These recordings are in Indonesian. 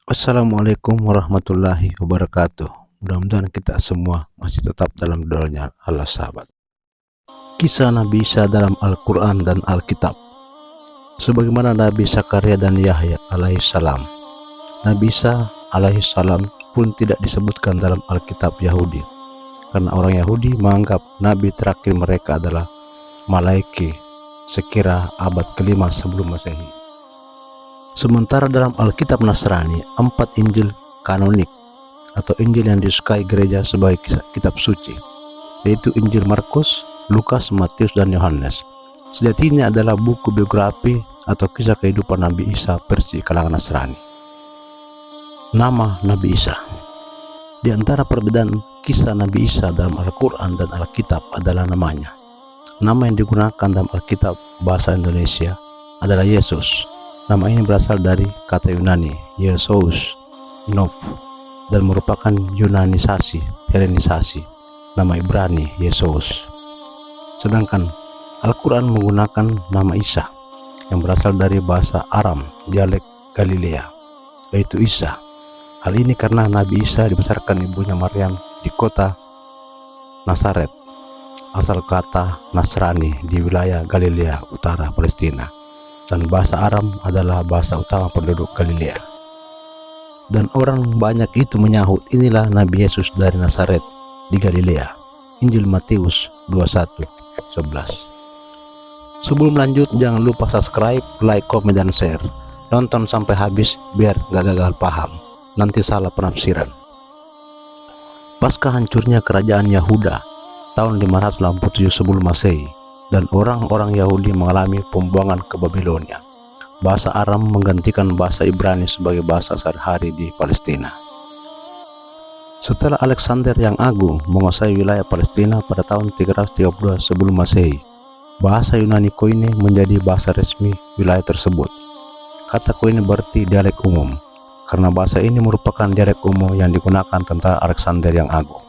Assalamualaikum warahmatullahi wabarakatuh. Mudah-mudahan kita semua masih tetap dalam doanya Allah sahabat. Kisah Nabi Isa dalam Al-Quran dan Alkitab. Sebagaimana Nabi Zakaria dan Yahya alaihissalam, Nabi Isa alaihissalam pun tidak disebutkan dalam Alkitab Yahudi, karena orang Yahudi menganggap Nabi terakhir mereka adalah Malaiki sekira abad ke-5 sebelum Masehi. Sementara dalam Alkitab Nasrani, 4 Injil kanonik atau Injil yang disukai gereja sebagai kitab suci, yaitu Injil Markus, Lukas, Matius, dan Yohanes, sejatinya adalah buku biografi atau kisah kehidupan Nabi Isa versi kalangan Nasrani. Nama Nabi Isa. Di antara perbedaan kisah Nabi Isa dalam Al-Quran dan Alkitab adalah namanya. Nama yang digunakan dalam Alkitab bahasa Indonesia adalah Yesus. Nama ini berasal dari kata Yunani Yesus, Nov, dan merupakan Yunanisasi, Helenisasi nama Ibrani Yesus. Sedangkan Al-Quran menggunakan nama Isa yang berasal dari bahasa Aram, dialek Galilea, yaitu Isa. Hal ini karena Nabi Isa dibesarkan ibunya Maryam di kota Nazaret, asal kata Nasrani di wilayah Galilea Utara Palestina, dan bahasa Aram adalah bahasa utama penduduk Galilea. Dan orang banyak itu menyahut, inilah Nabi Yesus dari Nazaret di Galilea. Injil Matius 21:11. Sebelum lanjut, jangan lupa subscribe, like, komen, dan share. Nonton sampai habis biar gak gagal paham, nanti salah penafsiran. Pasca hancurnya kerajaan Yahuda tahun 587 sebelum Masehi, dan orang-orang Yahudi mengalami pembuangan ke Babilonia, bahasa Aram menggantikan bahasa Ibrani sebagai bahasa sehari-hari di Palestina. Setelah Alexander yang Agung menguasai wilayah Palestina pada tahun 332 sebelum Masehi, bahasa Yunani Koine menjadi bahasa resmi wilayah tersebut. Kata Koine berarti dialek umum, karena bahasa ini merupakan dialek umum yang digunakan tentara Alexander yang Agung.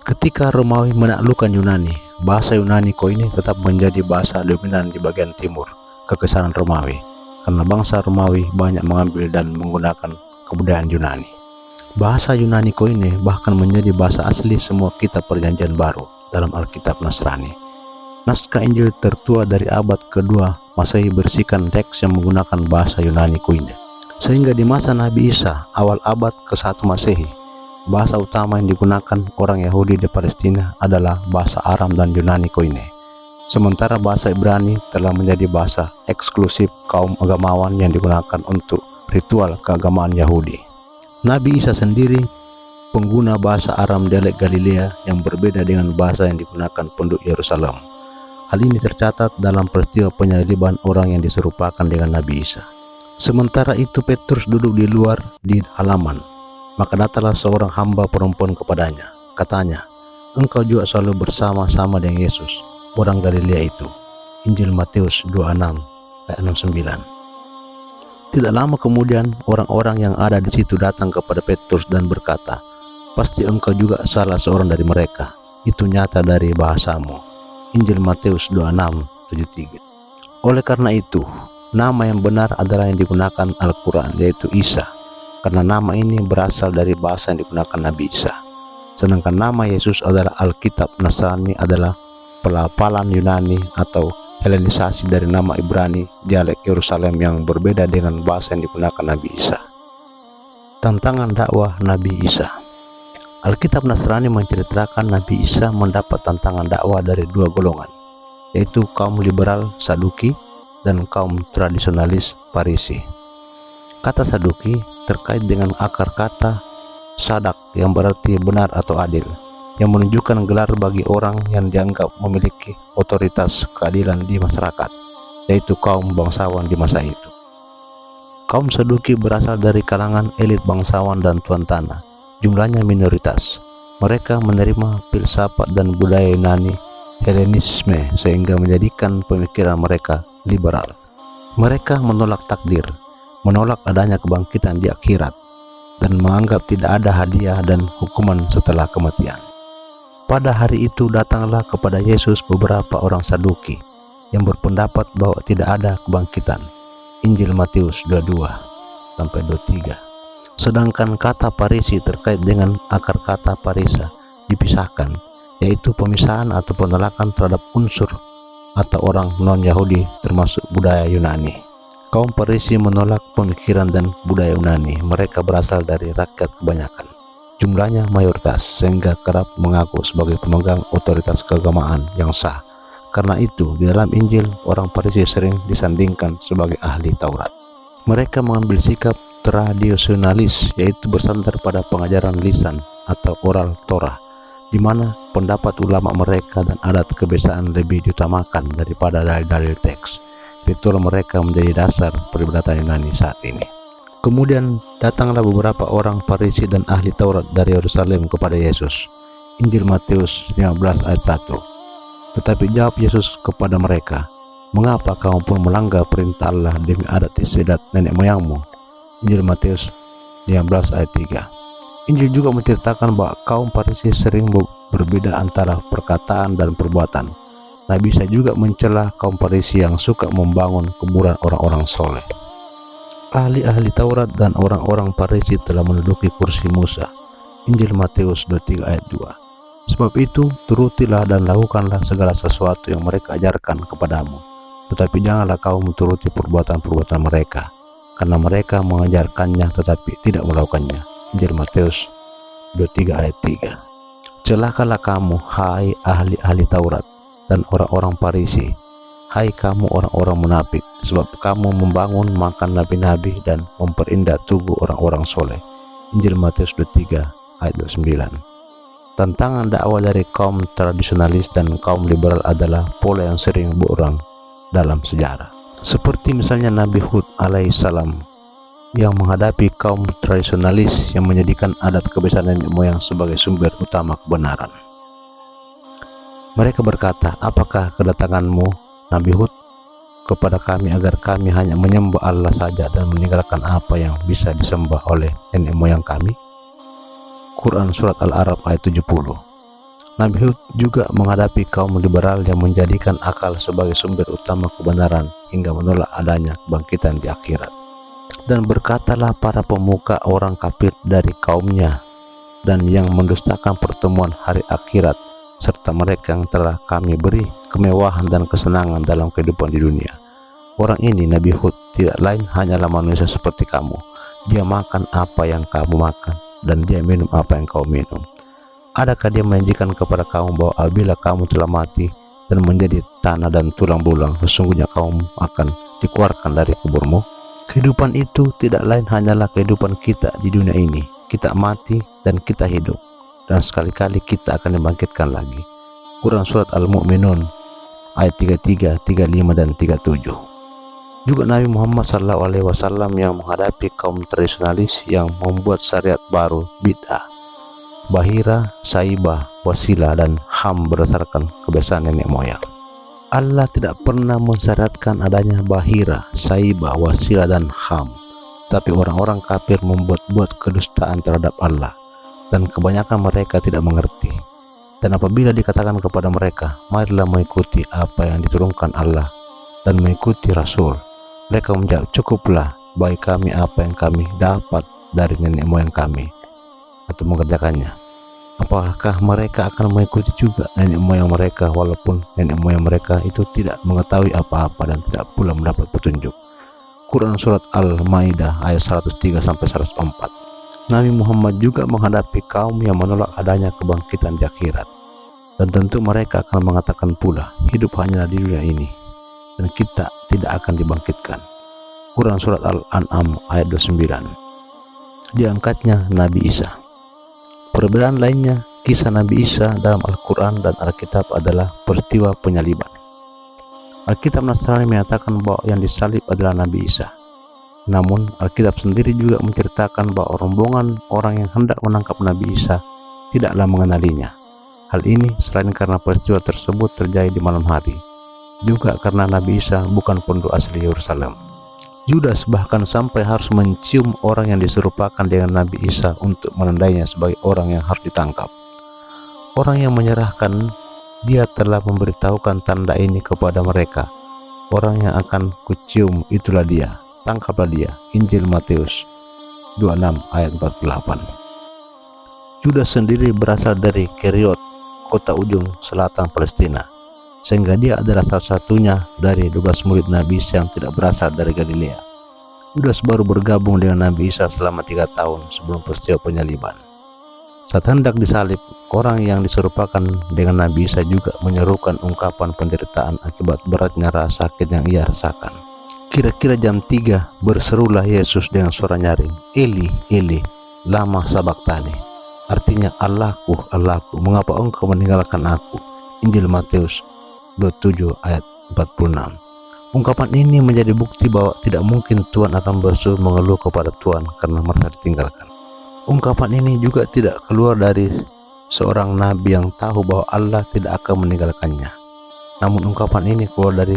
Ketika Romawi menaklukkan Yunani, bahasa Yunani Koine tetap menjadi bahasa dominan di bagian timur Kekaisaran Romawi, karena bangsa Romawi banyak mengambil dan menggunakan kebudayaan Yunani. Bahasa Yunani Koine bahkan menjadi bahasa asli semua kitab Perjanjian Baru dalam Alkitab Nasrani. Naskah Injil tertua dari abad kedua Masehi berisikan teks yang menggunakan bahasa Yunani Koine, sehingga di masa Nabi Isa awal abad ke-1 Masehi, bahasa utama yang digunakan orang Yahudi di Palestina adalah bahasa Aram dan Yunani Koine. Sementara bahasa Ibrani telah menjadi bahasa eksklusif kaum agamawan yang digunakan untuk ritual keagamaan Yahudi. Nabi Isa sendiri pengguna bahasa Aram dialek Galilea yang berbeda dengan bahasa yang digunakan penduduk Yerusalem. Hal ini tercatat dalam peristiwa penyaliban orang yang diserupakan dengan Nabi Isa. Sementara itu Petrus duduk di luar di halaman. Maka datanglah seorang hamba perempuan kepadanya. Katanya, "Engkau juga selalu bersama-sama dengan Yesus, orang Galilea itu." Injil Matius 26 ayat 69. Tidak lama kemudian orang-orang yang ada di situ datang kepada Petrus dan berkata, "Pasti engkau juga salah seorang dari mereka. Itu nyata dari bahasamu." Injil Matius 26:73. Oleh karena itu, nama yang benar adalah yang digunakan Al-Quran, yaitu Isa, karena nama ini berasal dari bahasa yang digunakan Nabi Isa. Sedangkan nama Yesus adalah Alkitab Nasrani adalah pelafalan Yunani atau Helenisasi dari nama Ibrani dialek Yerusalem yang berbeda dengan bahasa yang digunakan Nabi Isa. Tantangan dakwah Nabi Isa. Alkitab Nasrani menceritakan Nabi Isa mendapat tantangan dakwah dari dua golongan, yaitu kaum liberal Saduki dan kaum tradisionalis Farisi. Kata Saduki terkait dengan akar kata sadak yang berarti benar atau adil, yang menunjukkan gelar bagi orang yang dianggap memiliki otoritas keadilan di masyarakat, yaitu kaum bangsawan di masa itu. Kaum Saduki berasal dari kalangan elit bangsawan dan tuan tanah, jumlahnya minoritas. Mereka menerima filsafat dan budaya Yunani Helenisme sehingga menjadikan pemikiran mereka liberal. Mereka menolak takdir, menolak adanya kebangkitan di akhirat, dan menganggap tidak ada hadiah dan hukuman setelah kematian. Pada hari itu datanglah kepada Yesus beberapa orang Saduki yang berpendapat bahwa tidak ada kebangkitan. Injil Matius 22-23. Sedangkan kata Parisi terkait dengan akar kata parisa dipisahkan, yaitu pemisahan atau penolakan terhadap unsur atau orang non-Yahudi termasuk budaya Yunani. Kaum Parisi menolak pemikiran dan budaya Yunani. Mereka berasal dari rakyat kebanyakan, jumlahnya mayoritas, sehingga kerap mengaku sebagai pemegang otoritas keagamaan yang sah. Karena itu, di dalam Injil, orang Parisi sering disandingkan sebagai ahli Taurat. Mereka mengambil sikap tradisionalis, yaitu bersandar pada pengajaran lisan atau oral Torah, di mana pendapat ulama mereka dan adat kebiasaan lebih diutamakan daripada dalil-dalil teks. Ritual mereka menjadi dasar peribadatan Yunani saat ini. Kemudian datanglah beberapa orang Farisi dan ahli Taurat dari Yerusalem kepada Yesus. Injil Matius 15 ayat 1. Tetapi jawab Yesus kepada mereka, "Mengapa kamu pun melanggar perintah Allah demi adat istiadat nenek moyangmu?" Injil Matius 15 ayat 3. Injil juga menceritakan bahwa kaum Farisi sering berbeda antara perkataan dan perbuatan. Nabi Isa juga mencela kaum Farisi yang suka membangun kuburan orang-orang soleh. Ahli-ahli Taurat dan orang-orang Farisi telah menduduki kursi Musa. Injil Matius 23 ayat 2. Sebab itu, turutilah dan lakukanlah segala sesuatu yang mereka ajarkan kepadamu. Tetapi janganlah kau menuruti perbuatan-perbuatan mereka, karena mereka mengajarkannya tetapi tidak melakukannya. Injil Matius 23 ayat 3. Celakalah kamu, hai ahli-ahli Taurat dan orang-orang Farisi, hai kamu orang-orang munafik, sebab kamu membangun makam nabi-nabi dan memperindah tugu orang-orang soleh. Injil Matius 23 ayat 29. Tantangan dakwah dari kaum tradisionalis dan kaum liberal adalah pola yang sering berulang dalam sejarah. Seperti misalnya Nabi Hud alaihissalam yang menghadapi kaum tradisionalis yang menjadikan adat kebiasaan nenek moyang sebagai sumber utama kebenaran. Mereka berkata, "Apakah kedatanganmu, Nabi Hud, kepada kami agar kami hanya menyembah Allah saja dan meninggalkan apa yang bisa disembah oleh nenek moyang kami?" Quran Surat Al-A'raf ayat 70. Nabi Hud juga menghadapi kaum liberal yang menjadikan akal sebagai sumber utama kebenaran hingga menolak adanya kebangkitan di akhirat. Dan berkatalah para pemuka orang kafir dari kaumnya dan yang mendustakan pertemuan hari akhirat, serta mereka yang telah kami beri kemewahan dan kesenangan dalam kehidupan di dunia. Orang ini, Nabi Hud, tidak lain hanyalah manusia seperti kamu. Dia makan apa yang kamu makan dan dia minum apa yang kau minum. Adakah dia menjanjikan kepada kamu bahwa apabila kamu telah mati dan menjadi tanah dan tulang belulang, sesungguhnya kamu akan dikeluarkan dari kuburmu? Kehidupan itu tidak lain hanyalah kehidupan kita di dunia ini. Kita mati dan kita hidup, dan sekali-kali kita akan dibangkitkan lagi. Quran Surat Al-Mu'minun ayat 33, 35, dan 37. Juga Nabi Muhammad SAW yang menghadapi kaum tradisionalis yang membuat syariat baru bid'ah, bahira, saibah, wasilah, dan ham berdasarkan kebiasaan nenek moyang. Allah tidak pernah mensyariatkan adanya bahira, saibah, wasilah, dan ham. Tapi orang-orang kafir membuat-buat kedustaan terhadap Allah, dan kebanyakan mereka tidak mengerti. Dan apabila dikatakan kepada mereka, "Marilah mengikuti apa yang diturunkan Allah dan mengikuti Rasul," mereka menjawab, "Cukuplah bagi kami apa yang kami dapat dari nenek moyang kami," atau mengerjakannya. Apakah mereka akan mengikuti juga nenek moyang mereka walaupun nenek moyang mereka itu tidak mengetahui apa-apa dan tidak pula mendapat petunjuk? Quran Surat Al-Maidah ayat 103-104. Nabi Muhammad juga menghadapi kaum yang menolak adanya kebangkitan di akhirat, dan tentu mereka akan mengatakan pula, hidup hanyalah di dunia ini dan kita tidak akan dibangkitkan. Quran Surat Al-An'am ayat 29. Diangkatnya Nabi Isa. Perbedaan lainnya, kisah Nabi Isa dalam Al-Quran dan Alkitab adalah peristiwa penyaliban. Alkitab Nasrani menyatakan bahwa yang disalib adalah Nabi Isa. Namun, Alkitab sendiri juga menceritakan bahwa rombongan orang yang hendak menangkap Nabi Isa tidaklah mengenalinya. Hal ini selain karena peristiwa tersebut terjadi di malam hari, juga karena Nabi Isa bukan penduduk asli Yerusalem. Judas bahkan sampai harus mencium orang yang diserupakan dengan Nabi Isa untuk menandainya sebagai orang yang harus ditangkap. Orang yang menyerahkan dia telah memberitahukan tanda ini kepada mereka. Orang yang akan kucium itulah dia, tangkaplah dia. Injil Matius 26 ayat 48. Judas sendiri berasal dari Keriot, kota ujung selatan Palestina, sehingga dia adalah salah satunya dari 12 murid Nabi Isa yang tidak berasal dari Galilea. Judas baru bergabung dengan Nabi Isa selama 3 tahun sebelum peristiwa penyaliban. Saat hendak disalib, orang yang diserupakan dengan Nabi Isa juga menyerukan ungkapan penderitaan akibat beratnya rasa sakit yang ia rasakan. Kira-kira jam 3 berserulah Yesus dengan suara nyaring, "Eli, Eli, lama sabachthani." Artinya, "Allahku, Allahku, mengapa engkau meninggalkan aku?" Injil Matius 27 ayat 46. Ungkapan ini menjadi bukti bahwa tidak mungkin Tuhan akan bersuruh mengeluh kepada Tuhan karena merasa ditinggalkan. Ungkapan ini juga tidak keluar dari seorang nabi yang tahu bahwa Allah tidak akan meninggalkannya. Namun ungkapan ini keluar dari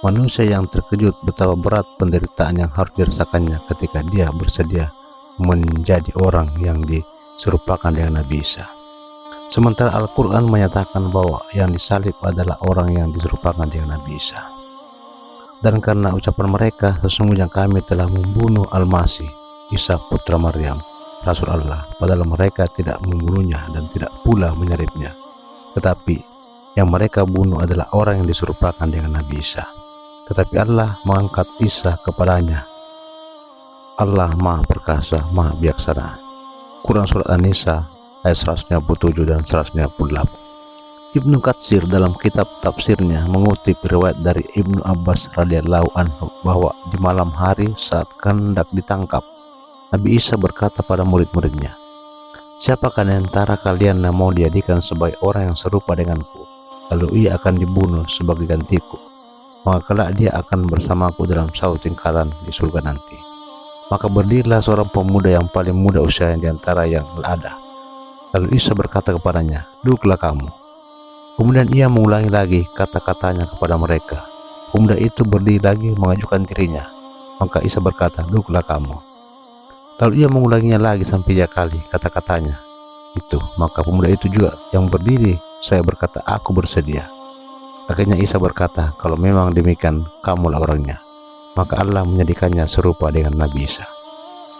manusia yang terkejut betapa berat penderitaan yang harus dirasakannya ketika dia bersedia menjadi orang yang diserupakan dengan Nabi Isa. Sementara Al-Quran menyatakan bahwa yang disalib adalah orang yang diserupakan dengan Nabi Isa. Dan karena ucapan mereka, sesungguhnya kami telah membunuh Al-Masih, Isa putra Maryam, Rasul Allah, padahal mereka tidak membunuhnya dan tidak pula menyalibnya. Tetapi yang mereka bunuh adalah orang yang diserupakan dengan Nabi Isa. Tetapi Allah mengangkat Isa kepadanya. Allah Maha Perkasa, Maha Bijaksana. Quran Surat An-Nisa ayat 197 dan 198. Ibnu Katsir dalam kitab tafsirnya mengutip riwayat dari Ibnu Abbas radhiyallahu anhu bahwa di malam hari saat hendak ditangkap, Nabi Isa berkata pada murid-muridnya, "Siapakah di antara kalian yang mau dijadikan sebagai orang yang serupa denganku, lalu ia akan dibunuh sebagai gantiku, maka kelak dia akan bersamaku dalam satu tingkatan di surga nanti." Maka berdirilah seorang pemuda yang paling muda usianya di antara yang ada. Lalu Isa berkata kepadanya, "Duduklah kamu." Kemudian ia mengulangi lagi kata-katanya kepada mereka. Pemuda itu berdiri lagi mengajukan dirinya. Maka Isa berkata, "Duduklah kamu." Lalu ia mengulanginya lagi sampai 3 kali kata-katanya itu. Maka pemuda itu juga yang berdiri, saya berkata, "Aku bersedia." Akhirnya Isa berkata, "Kalau memang demikian, kamulah orangnya." Maka Allah menjadikannya serupa dengan Nabi Isa.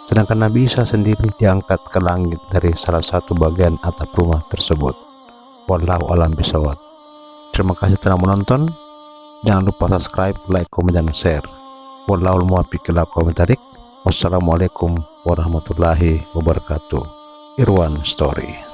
Sedangkan Nabi Isa sendiri diangkat ke langit dari salah satu bagian atap rumah tersebut. Wallahu a'lam bishawab. Terima kasih telah menonton. Jangan lupa subscribe, like, komen, dan share. Wallahul muwaffiq ila aqwamit thoriq. Wassalamualaikum warahmatullahi wabarakatuh. Irwan Story.